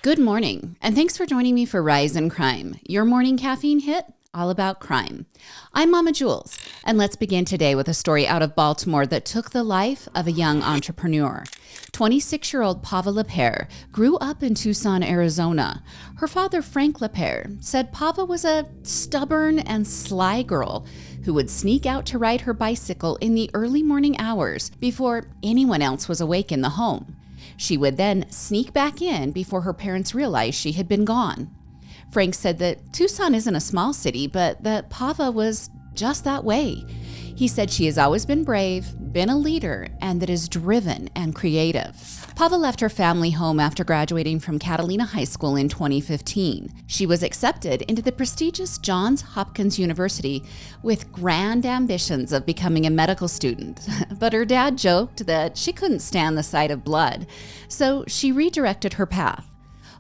Good morning, and thanks for joining me for Rise in Crime, your morning caffeine hit all about crime. I'm Mama Jules, and let's begin today with a story out of Baltimore that took the life of a young entrepreneur. 26-year-old Pava LaPere grew up in Tucson, Arizona. Her father, Frank LaPere, said Pava was a stubborn and sly girl who would sneak out to ride her bicycle in the early morning hours before anyone else was awake in the home. She would then sneak back in before her parents realized she had been gone. Frank said that Tucson isn't a small city, but that Pava was just that way. He said she has always been brave, been a leader, and that is driven and creative. Pava left her family home after graduating from Catalina High School in 2015. She was accepted into the prestigious Johns Hopkins University with grand ambitions of becoming a medical student. But her dad joked that she couldn't stand the sight of blood, so she redirected her path.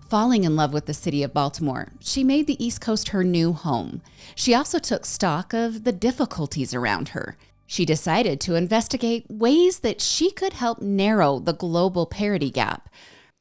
Falling in love with the city of Baltimore, she made the East Coast her new home. She also took stock of the difficulties around her. She decided to investigate ways that she could help narrow the global parity gap.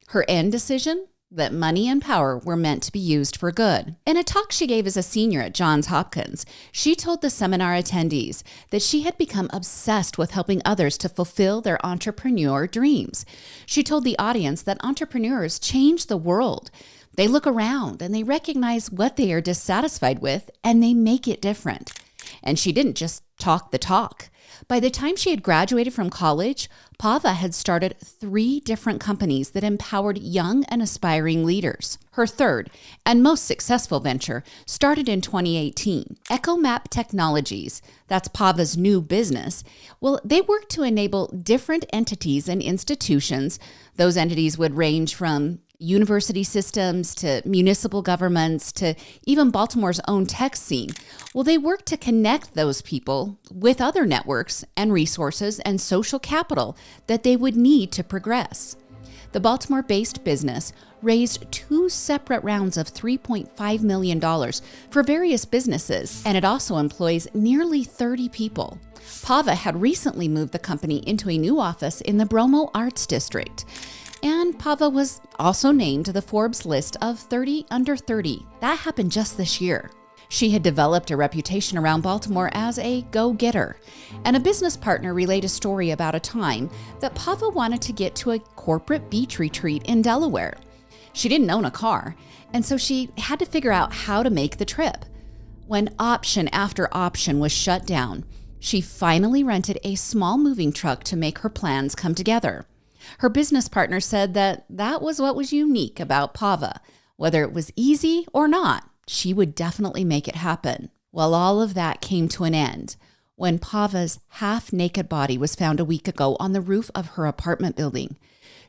Her end decision? That money and power were meant to be used for good. In a talk she gave as a senior at Johns Hopkins, she told the seminar attendees that she had become obsessed with helping others to fulfill their entrepreneur dreams. She told the audience that entrepreneurs change the world. They look around and they recognize what they are dissatisfied with, and they make it different. And she didn't just talk the talk. By the time she had graduated from college, Pava had started 3 different companies that empowered young and aspiring leaders. Her third and most successful venture started in 2018. EchoMap Technologies, that's Pava's new business. Well, they work to enable different entities and institutions. Those entities would range from university systems to municipal governments to even Baltimore's own tech scene. Well, they work to connect those people with other networks and resources and social capital that they would need to progress. The Baltimore-based business raised 2 separate rounds of $3.5 million for various businesses, and it also employs nearly 30 people. Pava had recently moved the company into a new office in the Bromo Arts District. And Pava was also named to the Forbes list of 30 under 30. That happened just this year. She had developed a reputation around Baltimore as a go-getter, and a business partner relayed a story about a time that Pava wanted to get to a corporate beach retreat in Delaware. She didn't own a car, and so she had to figure out how to make the trip. When option after option was shut down, she finally rented a small moving truck to make her plans come together. Her business partner said that was what was unique about Pava. Whether it was easy or not, she would definitely make it happen. Well, all of that came to an end when Pava's half-naked body was found a week ago on the roof of her apartment building.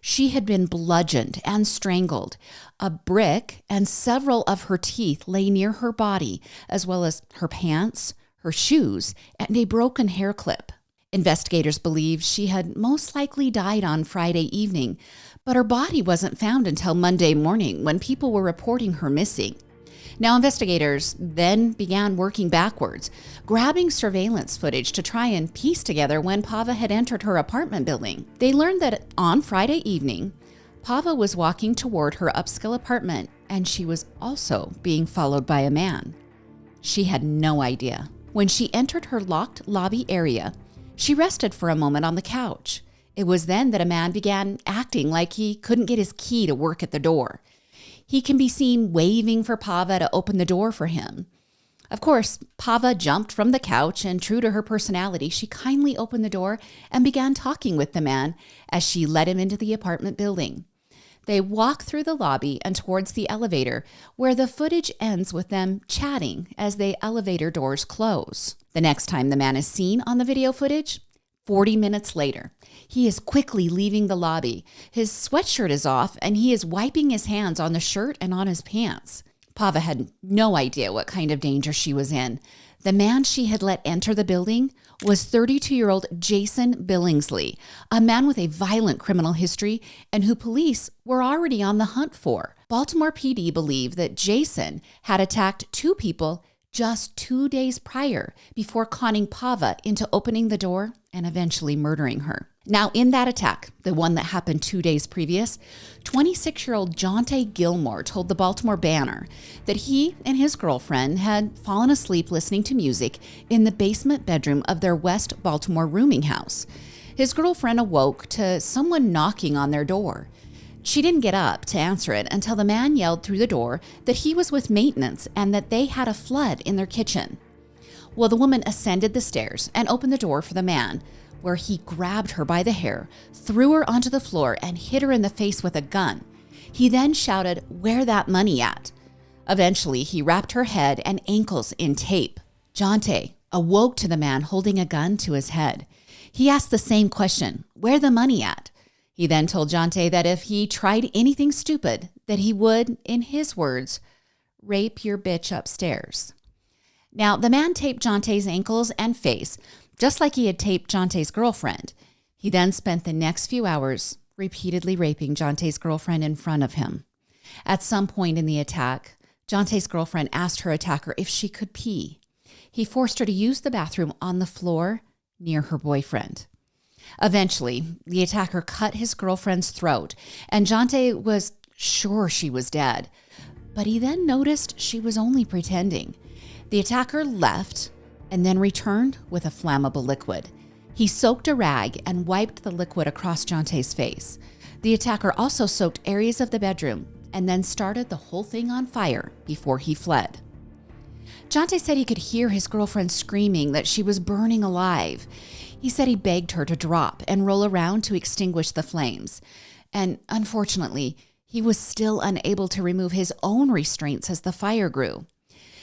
She had been bludgeoned and strangled. A brick and several of her teeth lay near her body, as well as her pants, her shoes, and a broken hair clip. Investigators believe she had most likely died on Friday evening, but her body wasn't found until Monday morning when people were reporting her missing. Now, investigators then began working backwards, grabbing surveillance footage to try and piece together when Pava had entered her apartment building. They learned that on Friday evening, Pava was walking toward her upscale apartment, and she was also being followed by a man. She had no idea. When she entered her locked lobby area, she rested for a moment on the couch. It was then that a man began acting like he couldn't get his key to work at the door. He can be seen waving for Pava to open the door for him. Of course, Pava jumped from the couch, and true to her personality, she kindly opened the door and began talking with the man as she led him into the apartment building. They walk through the lobby and towards the elevator, where the footage ends with them chatting as the elevator doors close. The next time the man is seen on the video footage, 40 minutes later, he is quickly leaving the lobby. His sweatshirt is off, and he is wiping his hands on the shirt and on his pants. Pava had no idea what kind of danger she was in. The man she had let enter the building was 32-year-old Jason Billingsley, a man with a violent criminal history and who police were already on the hunt for. Baltimore PD believed that Jason had attacked 2 people just 2 days prior before conning Pava into opening the door and eventually murdering her. Now, in that attack, the one that happened 2 days previous, 26-year-old Jonte Gilmore told the Baltimore Banner that he and his girlfriend had fallen asleep listening to music in the basement bedroom of their West Baltimore rooming house. His girlfriend awoke to someone knocking on their door. She didn't get up to answer it until the man yelled through the door that he was with maintenance and that they had a flood in their kitchen. Well, the woman ascended the stairs and opened the door for the man, where he grabbed her by the hair, threw her onto the floor, and hit her in the face with a gun. He then shouted, "Where that money at?" Eventually, he wrapped her head and ankles in tape. Jonte awoke to the man holding a gun to his head. He asked the same question, "Where the money at?" He then told Jonte that if he tried anything stupid, that he would, in his words, rape your bitch upstairs. Now, the man taped Jonte's ankles and face, just like he had taped Jonte's girlfriend. He then spent the next few hours repeatedly raping Jonte's girlfriend in front of him. At some point in the attack, Jonte's girlfriend asked her attacker if she could pee. He forced her to use the bathroom on the floor near her boyfriend. Eventually, the attacker cut his girlfriend's throat, and Jonte was sure she was dead. But he then noticed she was only pretending. The attacker left and then returned with a flammable liquid. He soaked a rag and wiped the liquid across Jonte's face. The attacker also soaked areas of the bedroom and then started the whole thing on fire before he fled. Jonte said he could hear his girlfriend screaming that she was burning alive. He said he begged her to drop and roll around to extinguish the flames. And unfortunately, he was still unable to remove his own restraints as the fire grew.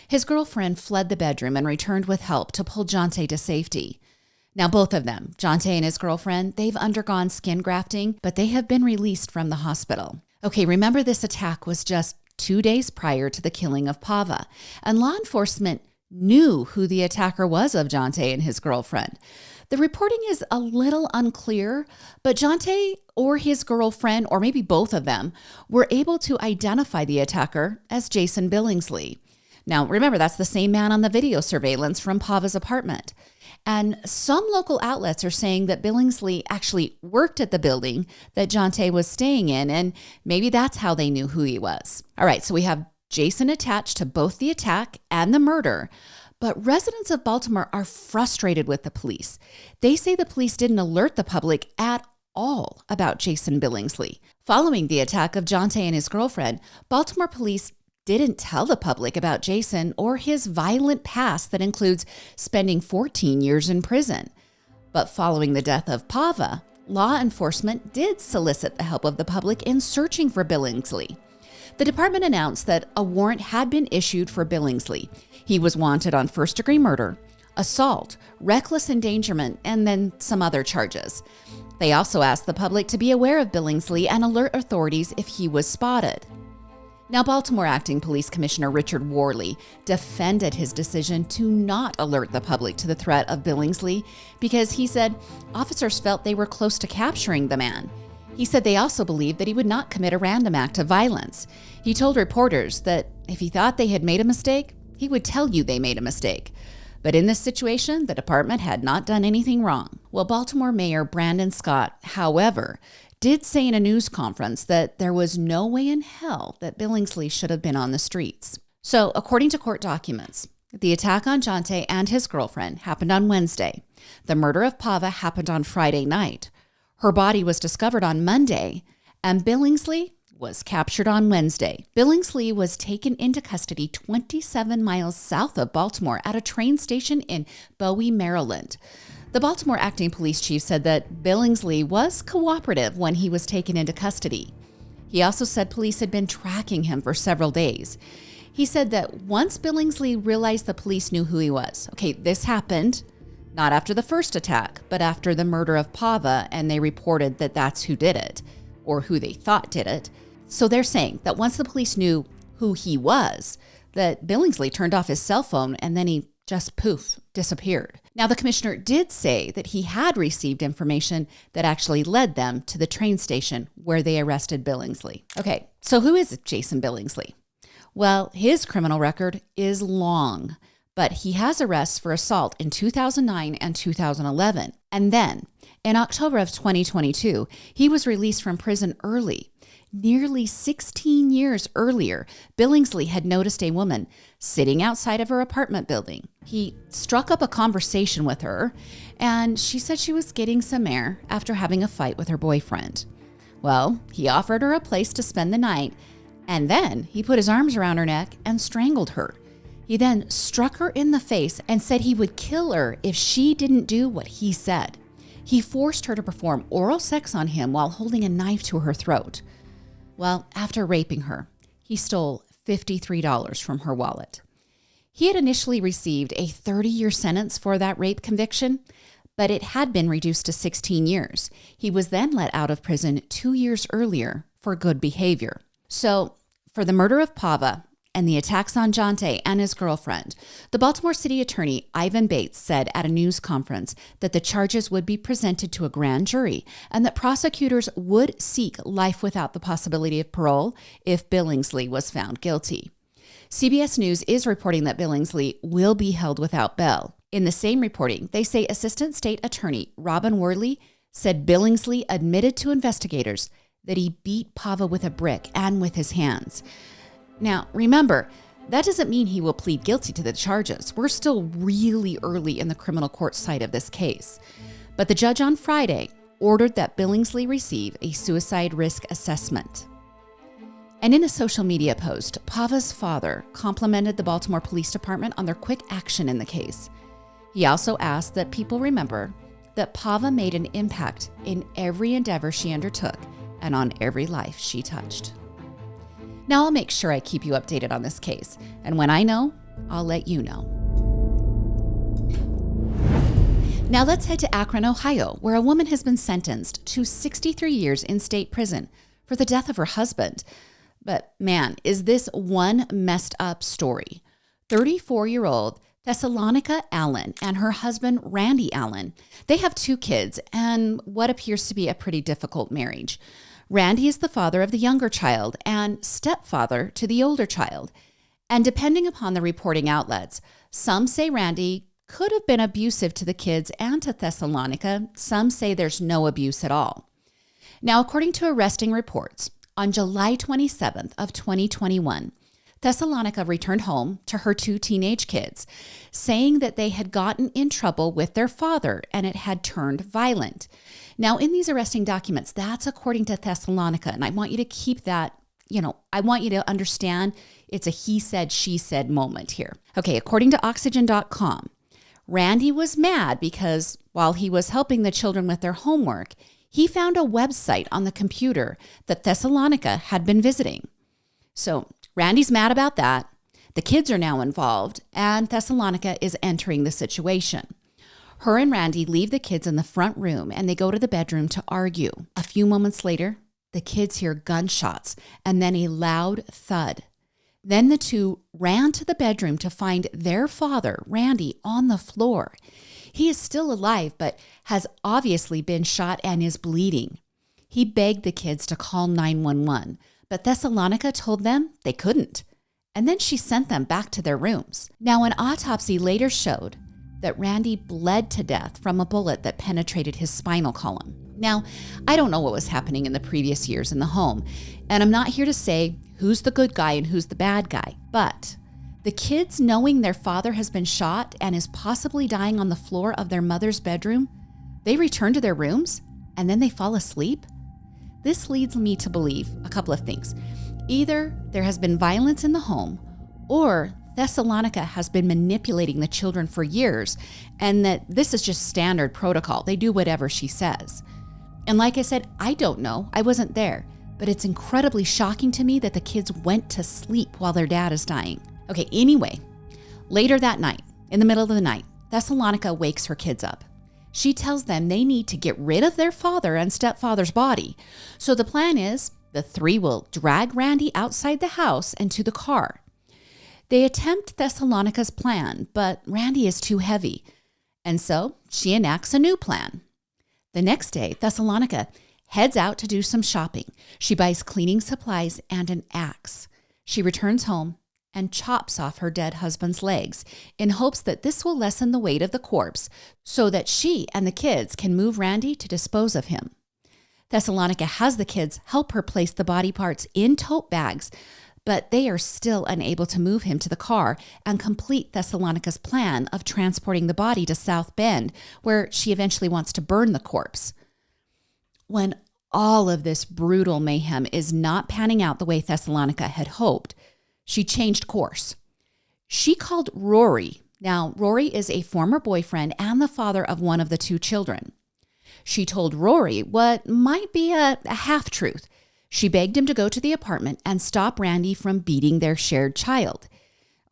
His girlfriend fled the bedroom and returned with help to pull Jonte to safety. Now, both of them, Jonte and his girlfriend, they've undergone skin grafting, but they have been released from the hospital. Okay, remember this attack was just 2 days prior to the killing of Pava, and law enforcement knew who the attacker was of Jonte and his girlfriend. The reporting is a little unclear, but Jonte or his girlfriend, or maybe both of them, were able to identify the attacker as Jason Billingsley. Now, remember, that's the same man on the video surveillance from Pava's apartment. And some local outlets are saying that Billingsley actually worked at the building that Jonte was staying in, and maybe that's how they knew who he was. All right, so we have Jason attached to both the attack and the murder, but residents of Baltimore are frustrated with the police. They say the police didn't alert the public at all about Jason Billingsley. Following the attack of Jonte and his girlfriend, Baltimore police didn't tell the public about Jason or his violent past that includes spending 14 years in prison. But following the death of Pava, law enforcement did solicit the help of the public in searching for Billingsley. The department announced that a warrant had been issued for Billingsley. He was wanted on first-degree murder, assault, reckless endangerment, and then some other charges. They also asked the public to be aware of Billingsley and alert authorities if he was spotted. Now, Baltimore Acting Police Commissioner Richard Worley defended his decision to not alert the public to the threat of Billingsley because he said officers felt they were close to capturing the man. He said they also believed that he would not commit a random act of violence. He told reporters that if he thought they had made a mistake, he would tell you they made a mistake. But in this situation, the department had not done anything wrong. Well, Baltimore Mayor Brandon Scott, however, did say in a news conference that there was no way in hell that Billingsley should have been on the streets. So, according to court documents, the attack on Jonte and his girlfriend happened on Wednesday. The murder of Pava happened on Friday night. Her body was discovered on Monday, and Billingsley was captured on Wednesday. Billingsley was taken into custody 27 miles south of Baltimore at a train station in Bowie, Maryland. The Baltimore Acting Police Chief said that Billingsley was cooperative when he was taken into custody. He also said police had been tracking him for several days. He said that once Billingsley realized the police knew who he was, okay, this happened not after the first attack, but after the murder of Pava, and they reported that that's who did it, or who they thought did it. So they're saying that once the police knew who he was, that Billingsley turned off his cell phone and then he just poof, disappeared. Now, the commissioner did say that he had received information that actually led them to the train station where they arrested Billingsley. Okay, so who is Jason Billingsley? Well, his criminal record is long, But he has arrests for assault in 2009 and 2011. And then, in October of 2022, he was released from prison early. Nearly 16 years earlier, Billingsley had noticed a woman sitting outside of her apartment building. He struck up a conversation with her, and she said she was getting some air after having a fight with her boyfriend. Well, he offered her a place to spend the night, and then he put his arms around her neck and strangled her. He then struck her in the face and said he would kill her if she didn't do what he said. He forced her to perform oral sex on him while holding a knife to her throat. Well, after raping her, he stole $53 from her wallet. He had initially received a 30-year sentence for that rape conviction, but it had been reduced to 16 years. He was then let out of prison 2 years earlier for good behavior. So, for the murder of Pava and the attacks on Jonte and his girlfriend, the Baltimore City Attorney Ivan Bates said at a news conference that the charges would be presented to a grand jury and that prosecutors would seek life without the possibility of parole if Billingsley was found guilty. CBS News is reporting that Billingsley will be held without bail. In the same reporting, they say Assistant State Attorney Robin Worley said Billingsley admitted to investigators that he beat Pava with a brick and with his hands. Now, remember, that doesn't mean he will plead guilty to the charges. We're still really early in the criminal court side of this case. But the judge on Friday ordered that Billingsley receive a suicide risk assessment. And in a social media post, Pava's father complimented the Baltimore Police Department on their quick action in the case. He also asked that people remember that Pava made an impact in every endeavor she undertook and on every life she touched. Now I'll make sure I keep you updated on this case, and when I know, I'll let you know. Now let's head to Akron, Ohio, where a woman has been sentenced to 63 years in state prison for the death of her husband. But man, is this one messed up story. 34-year-old Thessalonica Allen and her husband Randy Allen, they have 2 kids and what appears to be a pretty difficult marriage. Randy is the father of the younger child and stepfather to the older child. And depending upon the reporting outlets, some say Randy could have been abusive to the kids and to Thessalonica. Some say there's no abuse at all. Now, according to arresting reports, on July 27th of 2021, Thessalonica returned home to her 2 teenage kids, saying that they had gotten in trouble with their father and it had turned violent. Now, in these arresting documents, that's according to Thessalonica, and I want you to keep that, I want you to understand it's a he said, she said moment here. Okay, according to Oxygen.com, Randy was mad because while he was helping the children with their homework, he found a website on the computer that Thessalonica had been visiting. So Randy's mad about that. The kids are now involved, and Thessalonica is entering the situation. Her and Randy leave the kids in the front room, and they go to the bedroom to argue. A few moments later, the kids hear gunshots and then a loud thud. Then the 2 ran to the bedroom to find their father, Randy, on the floor. He is still alive, but has obviously been shot and is bleeding. He begged the kids to call 911, but Thessalonica told them they couldn't. And then she sent them back to their rooms. Now, an autopsy later showed that Randy bled to death from a bullet that penetrated his spinal column. Now, I don't know what was happening in the previous years in the home, and I'm not here to say who's the good guy and who's the bad guy, but the kids, knowing their father has been shot and is possibly dying on the floor of their mother's bedroom, they return to their rooms and then they fall asleep. This leads me to believe a couple of things. Either there has been violence in the home, or Thessalonica has been manipulating the children for years, and that this is just standard protocol. They do whatever she says. And like I said, I don't know. I wasn't there. But it's incredibly shocking to me that the kids went to sleep while their dad is dying. Okay, anyway, later that night, in the middle of the night, Thessalonica wakes her kids up. She tells them they need to get rid of their father and stepfather's body. So the plan is the 3 will drag Randy outside the house and to the car. They attempt Thessalonica's plan, but Randy is too heavy. And so she enacts a new plan. The next day, Thessalonica heads out to do some shopping. She buys cleaning supplies and an axe. She returns home and chops off her dead husband's legs in hopes that this will lessen the weight of the corpse so that she and the kids can move Randy to dispose of him. Thessalonica has the kids help her place the body parts in tote bags, but they are still unable to move him to the car and complete Thessalonica's plan of transporting the body to South Bend, where she eventually wants to burn the corpse. When all of this brutal mayhem is not panning out the way Thessalonica had hoped, she changed course. She called Rory. Now, Rory is a former boyfriend and the father of one of the two children. She told Rory what might be a half-truth. She begged him to go to the apartment and stop Randy from beating their shared child.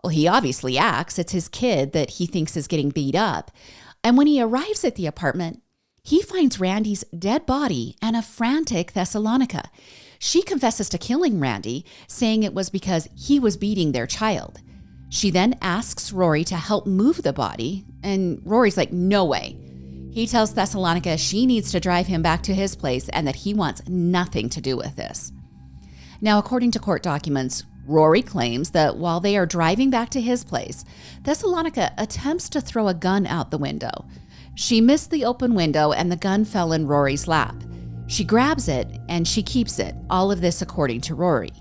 Well, he obviously acts. It's his kid that he thinks is getting beat up. And when he arrives at the apartment, he finds Randy's dead body and a frantic Thessalonica. She confesses to killing Randy, saying it was because he was beating their child. She then asks Rory to help move the body, and Rory's like, no way. He tells Thessalonica she needs to drive him back to his place and that he wants nothing to do with this. Now, according to court documents, Rory claims that while they are driving back to his place, Thessalonica attempts to throw a gun out the window. She missed the open window and the gun fell in Rory's lap. She grabs it and she keeps it, all of this according to Rory.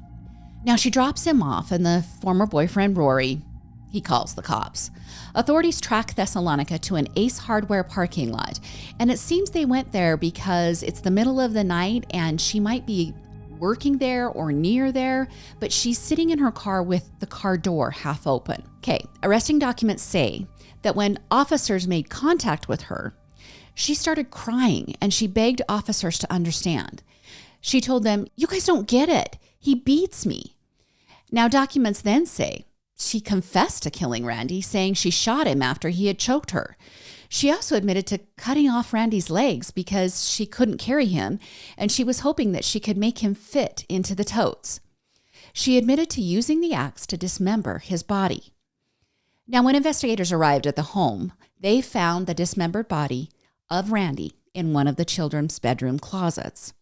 Now, she drops him off and the former boyfriend, Rory, he calls the cops. Authorities track Thessalonica to an Ace Hardware parking lot, and it seems they went there because it's the middle of the night and she might be working there or near there, but she's sitting in her car with the car door half open. Okay, arresting documents say that when officers made contact with her, she started crying and she begged officers to understand. She told them, "You guys don't get it. He beats me." Now, documents then say she confessed to killing Randy, saying she shot him after he had choked her. She also admitted to cutting off Randy's legs because she couldn't carry him, and she was hoping that she could make him fit into the totes. She admitted to using the axe to dismember his body. Now, when investigators arrived at the home, they found the dismembered body of Randy in one of the children's bedroom closets.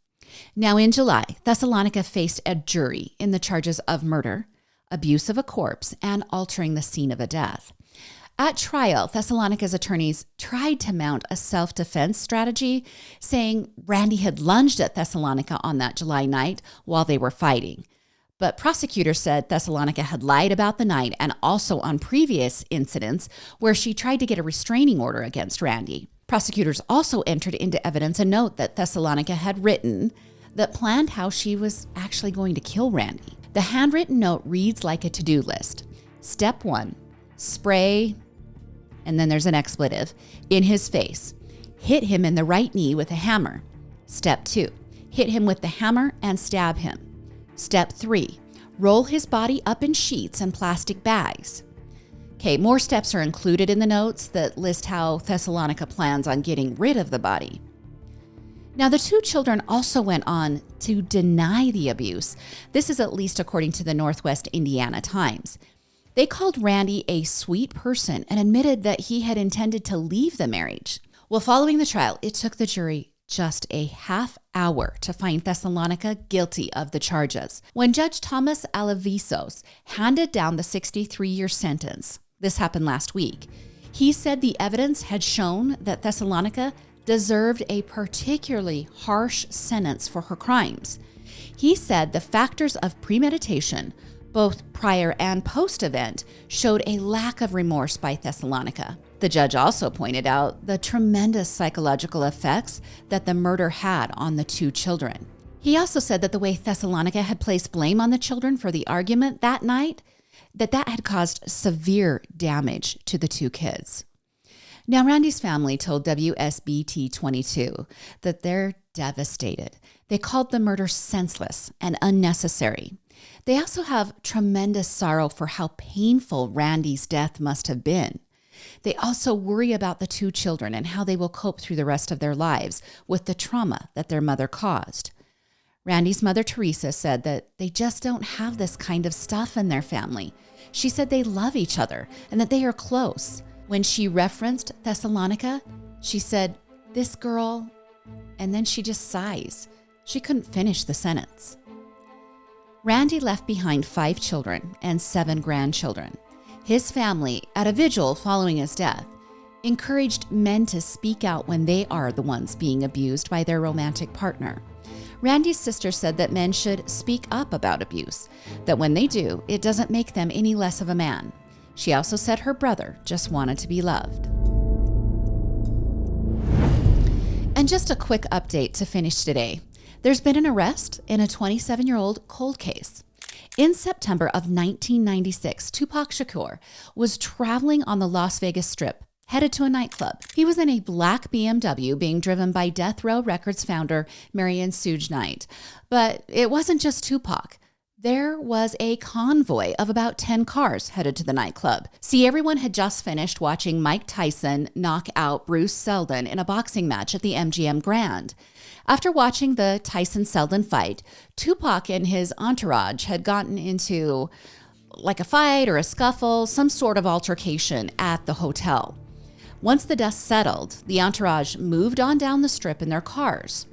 Now, in July, Thessalonica faced a jury in the charges of murder, abuse of a corpse, and altering the scene of a death. At trial, Thessalonica's attorneys tried to mount a self-defense strategy, saying Randy had lunged at Thessalonica on that July night while they were fighting. But prosecutors said Thessalonica had lied about the night and also on previous incidents where she tried to get a restraining order against Randy. Prosecutors also entered into evidence a note that Thessalonica had written that planned how she was actually going to kill Randy. The handwritten note reads like a to-do list. Step 1, spray, and then there's an expletive, in his face. Hit him in the right knee with a hammer. Step 2, hit him with the hammer and stab him. Step 3, roll his body up in sheets and plastic bags. Okay, more steps are included in the notes that list how Thessalonica plans on getting rid of the body. Now, the two children also went on to deny the abuse. This is at least according to the Northwest Indiana Times. They called Randy a sweet person and admitted that he had intended to leave the marriage. Well, following the trial, it took the jury just a half hour to find Thessalonica guilty of the charges. When Judge Thomas Alavisos handed down the 63-year sentence, this happened last week, he said the evidence had shown that Thessalonica deserved a particularly harsh sentence for her crimes. He said the factors of premeditation, both prior and post-event, showed a lack of remorse by Thessalonica. The judge also pointed out the tremendous psychological effects that the murder had on the two children. He also said that the way Thessalonica had placed blame on the children for the argument that night, that had caused severe damage to the two kids. Now, Randy's family told WSBT 22 that they're devastated. They called the murder senseless and unnecessary. They also have tremendous sorrow for how painful Randy's death must have been. They also worry about the two children and how they will cope through the rest of their lives with the trauma that their mother caused. Randy's mother, Teresa, said that they just don't have this kind of stuff in their family. She said they love each other and that they are close. When she referenced Thessalonica, she said, "This girl," and then she just sighs. She couldn't finish the sentence. Randy left behind 5 children and 7 grandchildren. His family, at a vigil following his death, encouraged men to speak out when they are the ones being abused by their romantic partner. Randy's sister said that men should speak up about abuse, that when they do, it doesn't make them any less of a man. She also said her brother just wanted to be loved. And just a quick update to finish today. There's been an arrest in a 27-year-old cold case. In September of 1996, Tupac Shakur was traveling on the Las Vegas Strip, headed to a nightclub. He was in a black BMW being driven by Death Row Records founder Marion Suge Knight. But it wasn't just Tupac. There was a convoy of about 10 cars headed to the nightclub. See, everyone had just finished watching Mike Tyson knock out Bruce Seldon in a boxing match at the MGM Grand. After watching the Tyson-Seldon fight, Tupac and his entourage had gotten into like a fight or a scuffle, some sort of altercation at the hotel. Once the dust settled, the entourage moved on down the strip in their cars.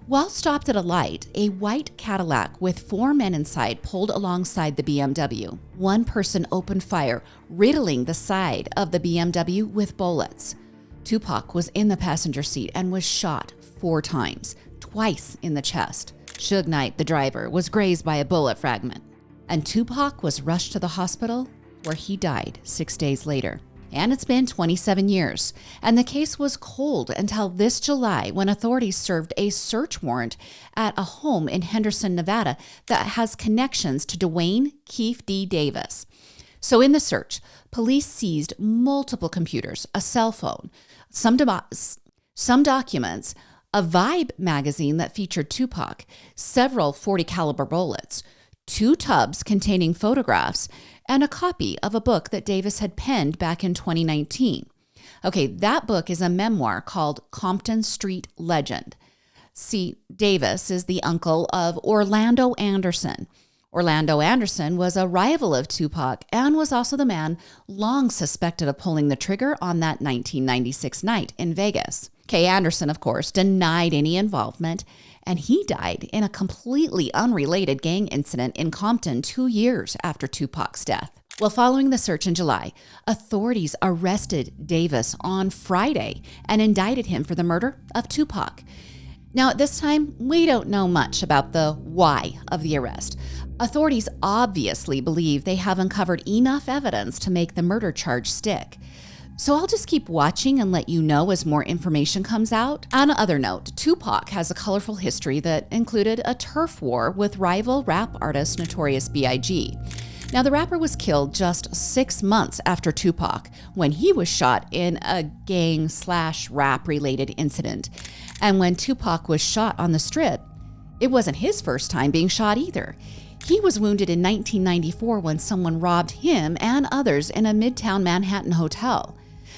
While stopped at a light, a white Cadillac with 4 men inside pulled alongside the BMW. One person opened fire, riddling the side of the BMW with bullets. Tupac was in the passenger seat and was shot 4 times, twice in the chest. Suge Knight, the driver, was grazed by a bullet fragment. And Tupac was rushed to the hospital, where he died 6 days later. And it's been 27 years, and the case was cold until this July when authorities served a search warrant at a home in Henderson, Nevada that has connections to Dwayne Keefe D. Davis. So in the search, police seized multiple computers, a cell phone, some documents, a Vibe magazine that featured Tupac, several .40 caliber bullets, 2 tubs containing photographs, and a copy of a book that Davis had penned back in 2019. Okay, that book is a memoir called Compton Street Legend. See, Davis is the uncle of Orlando Anderson. Orlando Anderson was a rival of Tupac and was also the man long suspected of pulling the trigger on that 1996 night in Vegas. Kay Anderson, of course, denied any involvement, and he died in a completely unrelated gang incident in Compton 2 years after Tupac's death. Well, following the search in July, authorities arrested Davis on Friday and indicted him for the murder of Tupac. Now, at this time, we don't know much about the why of the arrest. Authorities obviously believe they have uncovered enough evidence to make the murder charge stick. So I'll just keep watching and let you know as more information comes out. On another note, Tupac has a colorful history that included a turf war with rival rap artist Notorious B.I.G. Now, the rapper was killed just 6 months after Tupac when he was shot in a gang/rap related incident. And when Tupac was shot on the Strip, it wasn't his first time being shot either. He was wounded in 1994 when someone robbed him and others in a Midtown Manhattan hotel.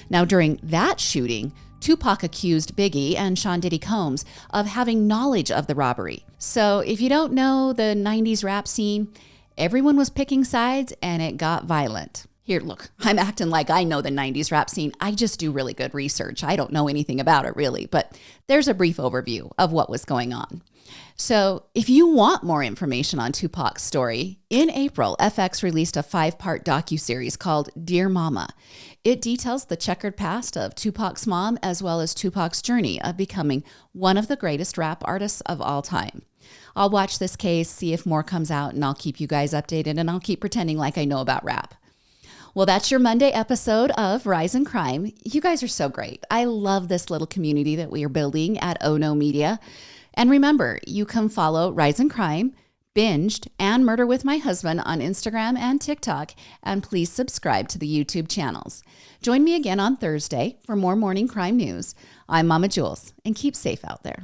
Now, during that shooting, Tupac accused Biggie and Sean Diddy Combs of having knowledge of the robbery. So if you don't know the 90s rap scene, everyone was picking sides and it got violent. Here, look, I'm acting like I know the 90s rap scene. I just do really good research. I don't know anything about it really, but there's a brief overview of what was going on. So if you want more information on Tupac's story, in April, FX released a 5-part docuseries called Dear Mama. It details the checkered past of Tupac's mom as well as Tupac's journey of becoming one of the greatest rap artists of all time. I'll watch this case, see if more comes out, and I'll keep you guys updated, and I'll keep pretending like I know about rap. Well, that's your Monday episode of Rise in Crime. You guys are so great. I love this little community that we are building at Ono Media. And remember, you can follow Rise in Crime, Binged, and Murder with My Husband on Instagram and TikTok, and please subscribe to the YouTube channels. Join me again on Thursday for more morning crime news. I'm Mama Jules, and keep safe out there.